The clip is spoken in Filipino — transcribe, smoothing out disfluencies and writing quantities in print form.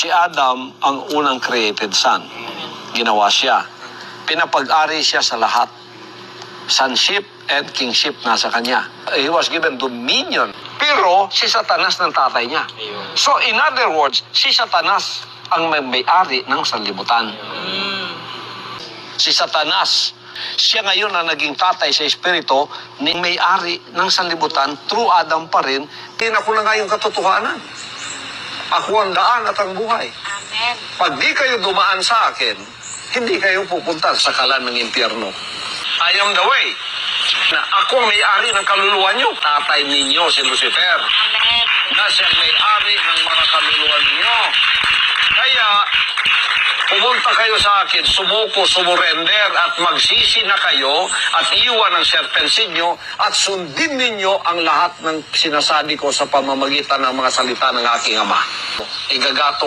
Si Adam ang unang created son. Ginawa siya. Pinapag-ari siya sa lahat. Sonship and kingship nasa kanya. He was given dominion. Pero si Satanas ng tatay niya. So in other words, si Satanas ang may-ari ng sanlibutan. Si Satanas, siya ngayon na naging tatay sa Espiritu, may-ari ng sanlibutan, through Adam pa rin. Ako na nga yung katotohanan. Ako ang daan at ang buhay. Amen. Pag di kayo dumaan sa akin, hindi kayo pupunta sa kalan ng impyerno. I am the way. Na ako ang may-ari ng kaluluwa nyo. Tatay ninyo si Lucifer. Amen. Na siyang may-ari ng mga kaluluwa ninyo. Kaya, pumunta kayo sa akin, sumuko, sumurrender, at magsisi na kayo, at iwan ang serpensinyo, at sundin ninyo ang lahat ng sinasabi ko sa pamamagitan ng mga salita ng aking Ama. Igagatong